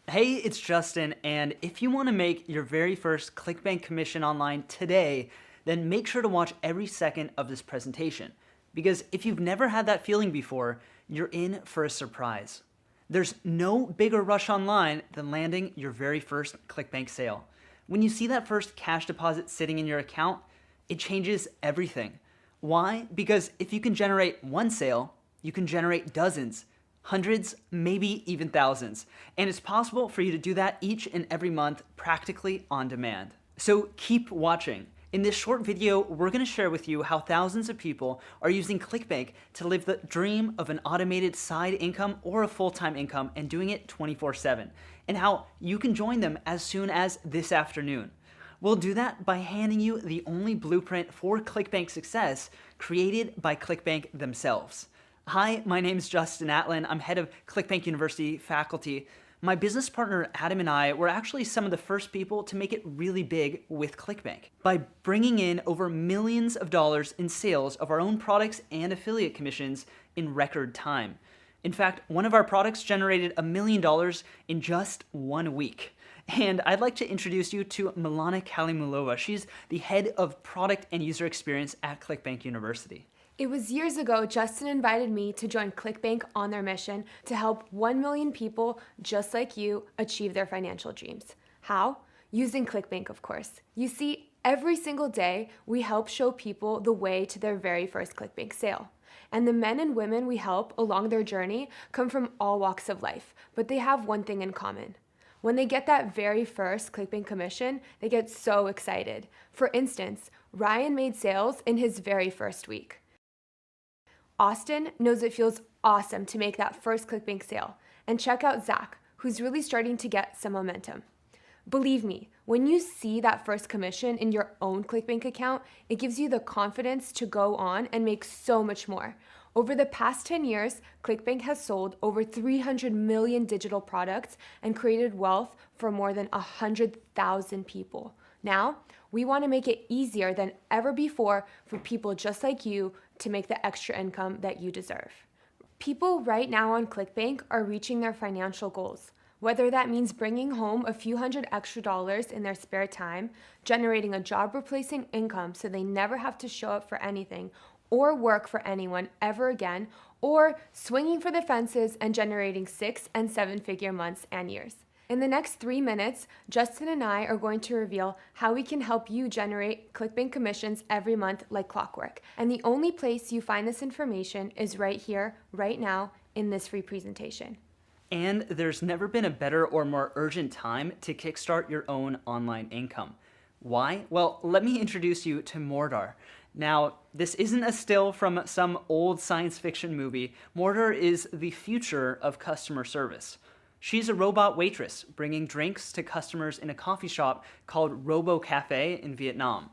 Hey, it's Justin, and if you want to make your very first ClickBank commission online today, then make sure to watch every second of this presentation. Because if you've never had that feeling before, you're in for a surprise. There's no bigger rush online than landing your very first ClickBank sale. When you see that first cash deposit sitting in your account, it changes everything. Why? Because if you can generate one sale, you can generate dozens, hundreds, maybe even thousands. And it's possible for you to do that each and every month practically on demand. So keep watching. In this short video, we're going to share with you how thousands of people are using ClickBank to live the dream of an automated side income or a full-time income and doing it 24/7, and how you can join them as soon as this afternoon. We'll do that by handing you the only blueprint for ClickBank success created by ClickBank themselves. Hi, my name is Justin Atlin. I'm head of ClickBank University faculty. My business partner Adam and I were actually some of the first people to make it really big with ClickBank by bringing in over millions of dollars in sales of our own products and affiliate commissions in record time. In fact, one of our products generated $1 million in just 1 week. And I'd like to introduce you to Milana Kalimulova. She's the head of product and user experience at ClickBank University. It was years ago Justin invited me to join ClickBank on their mission to help 1 million people just like you achieve their financial dreams. How? Using ClickBank, of course. You see, every single day we help show people the way to their very first ClickBank sale. And the men and women we help along their journey come from all walks of life, but they have one thing in common. When they get that very first ClickBank commission, they get so excited. For instance, Ryan made sales in his very first week. Austin knows it feels awesome to make that first ClickBank sale. And check out Zach, who's really starting to get some momentum. Believe me, when you see that first commission in your own ClickBank account, it gives you the confidence to go on and make so much more. Over the past 10 years, ClickBank has sold over 300 million digital products and created wealth for more than 100,000 people. Now, we want to make it easier than ever before for people just like you to make the extra income that you deserve. People right now on ClickBank are reaching their financial goals, whether that means bringing home a few hundred extra dollars in their spare time, generating a job-replacing income so they never have to show up for anything or work for anyone ever again, or swinging for the fences and generating 6- and 7-figure months and years. In the next 3 minutes, Justin and I are going to reveal how we can help you generate ClickBank commissions every month like clockwork. And the only place you find this information is right here, right now, in this free presentation. And there's never been a better or more urgent time to kickstart your own online income. Why? Well, let me introduce you to Mordar. Now, this isn't a still from some old science fiction movie. Mordar is the future of customer service. She's a robot waitress bringing drinks to customers in a coffee shop called Robo Cafe in Vietnam.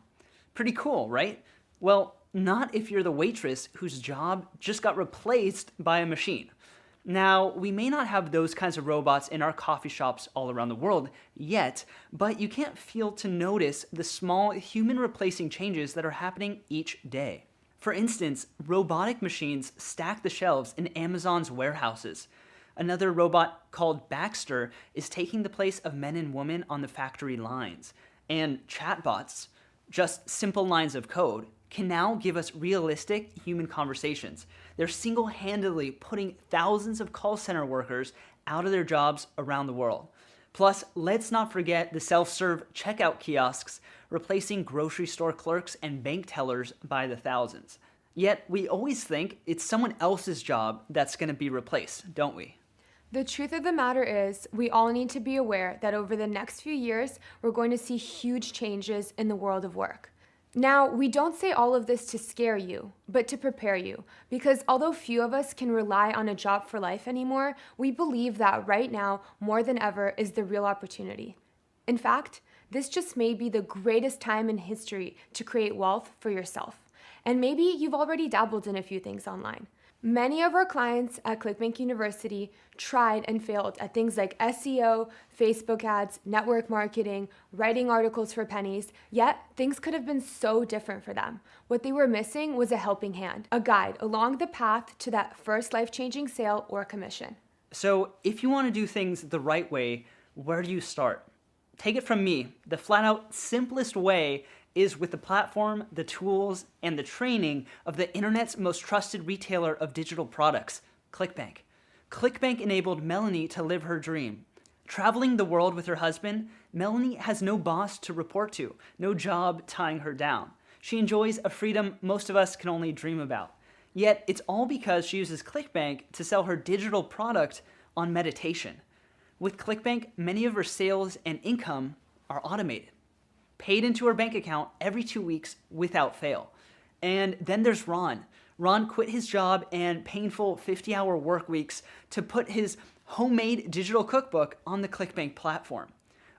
Pretty cool, right? Well, not if you're the waitress whose job just got replaced by a machine. Now, we may not have those kinds of robots in our coffee shops all around the world yet, but you can't fail to notice the small human replacing changes that are happening each day. For instance, robotic machines stack the shelves in Amazon's warehouses. Another robot called Baxter is taking the place of men and women on the factory lines. And chatbots, just simple lines of code, can now give us realistic human conversations. They're single-handedly putting thousands of call center workers out of their jobs around the world. Plus, let's not forget the self-serve checkout kiosks replacing grocery store clerks and bank tellers by the thousands. Yet, we always think it's someone else's job that's going to be replaced, don't we? The truth of the matter is, we all need to be aware that over the next few years, we're going to see huge changes in the world of work. Now, we don't say all of this to scare you, but to prepare you, because although few of us can rely on a job for life anymore, we believe that right now, more than ever, is the real opportunity. In fact, this just may be the greatest time in history to create wealth for yourself. And maybe you've already dabbled in a few things online. Many of our clients at ClickBank University tried and failed at things like SEO, Facebook ads, network marketing, writing articles for pennies, yet things could have been so different for them. What they were missing was a helping hand, a guide along the path to that first life-changing sale or commission. So if you want to do things the right way, where do you start? Take it from me, the flat out simplest way is with the platform, the tools, and the training of the internet's most trusted retailer of digital products, ClickBank. ClickBank enabled Melanie to live her dream. Traveling the world with her husband, Melanie has no boss to report to, no job tying her down. She enjoys a freedom most of us can only dream about. Yet it's all because she uses ClickBank to sell her digital product on meditation. With ClickBank, many of her sales and income are automated, paid into her bank account every 2 weeks without fail. And then there's Ron. Ron quit his job and painful 50-hour work weeks to put his homemade digital cookbook on the ClickBank platform.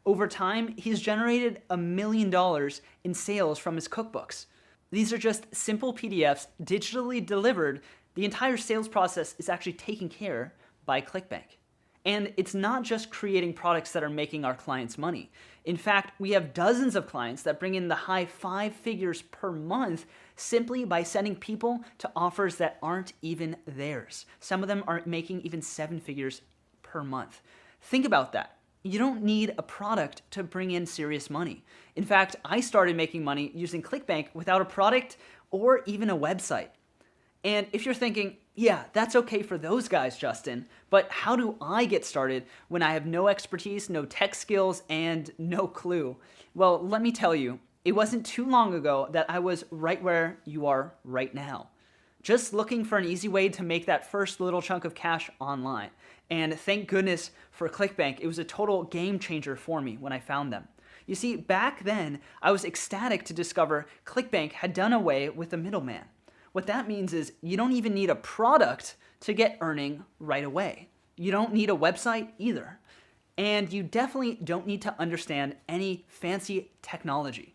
Over time, he's generated $1 million in sales from his cookbooks. These are just simple PDFs digitally delivered. The entire sales process is actually taken care by ClickBank. And it's not just creating products that are making our clients money. In fact, we have dozens of clients that bring in the high 5 figures per month simply by sending people to offers that aren't even theirs. Some of them are making even 7 figures per month. Think about that. You don't need a product to bring in serious money. In fact, I started making money using ClickBank without a product or even a website. And if you're thinking, yeah, that's okay for those guys, Justin, but how do I get started when I have no expertise, no tech skills, and no clue? Well, let me tell you, it wasn't too long ago that I was right where you are right now. Just looking for an easy way to make that first little chunk of cash online. And thank goodness for ClickBank. It was a total game changer for me when I found them. You see, back then, I was ecstatic to discover ClickBank had done away with the middleman. What that means is you don't even need a product to get earning right away. You don't need a website either. And you definitely don't need to understand any fancy technology.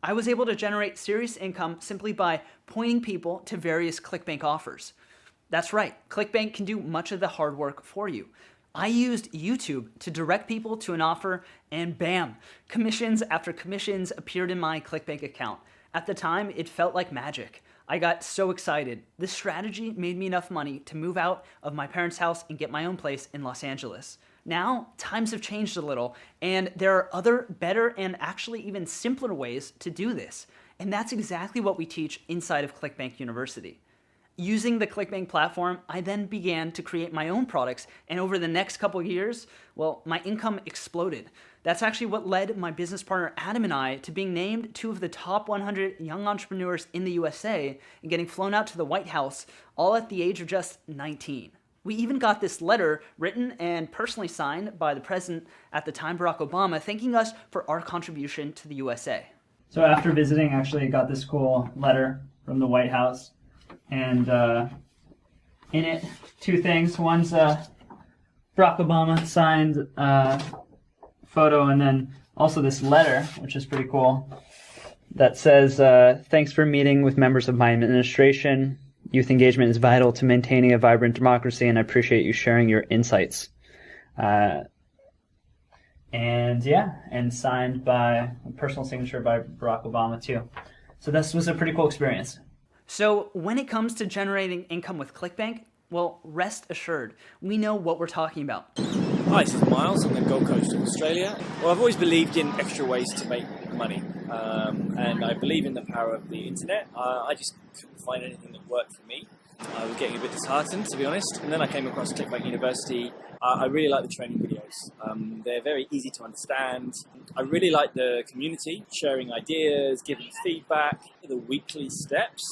I was able to generate serious income simply by pointing people to various ClickBank offers. That's right, ClickBank can do much of the hard work for you. I used YouTube to direct people to an offer, and bam, commissions after commissions appeared in my ClickBank account. At the time, it felt like magic. I got so excited. This strategy made me enough money to move out of my parents' house and get my own place in Los Angeles. Now, times have changed a little, and there are other better and actually even simpler ways to do this. And that's exactly what we teach inside of ClickBank University. Using the ClickBank platform, I then began to create my own products, and over the next couple of years, well, my income exploded. That's actually what led my business partner Adam and I to being named 2 of the top 100 young entrepreneurs in the USA and getting flown out to the White House, all at the age of just 19. We even got this letter written and personally signed by the president at the time, Barack Obama, thanking us for our contribution to the USA. So after visiting, actually, I got this cool letter from the White House. And in it, 2 things. One's Barack Obama signed photo, and then also this letter, which is pretty cool, that says, thanks for meeting with members of my administration. Youth engagement is vital to maintaining a vibrant democracy, and I appreciate you sharing your insights. And signed by a personal signature by Barack Obama too. So this was a pretty cool experience. So when it comes to generating income with ClickBank, well, rest assured, we know what we're talking about. Hi, this is Miles on the Gold Coast of Australia. Well, I've always believed in extra ways to make money, and I believe in the power of the internet. I just couldn't find anything that worked for me. I was getting a bit disheartened, to be honest, and then I came across ClickBank University. I really like the training videos. They're very easy to understand. I really like the community, sharing ideas, giving feedback, the weekly steps.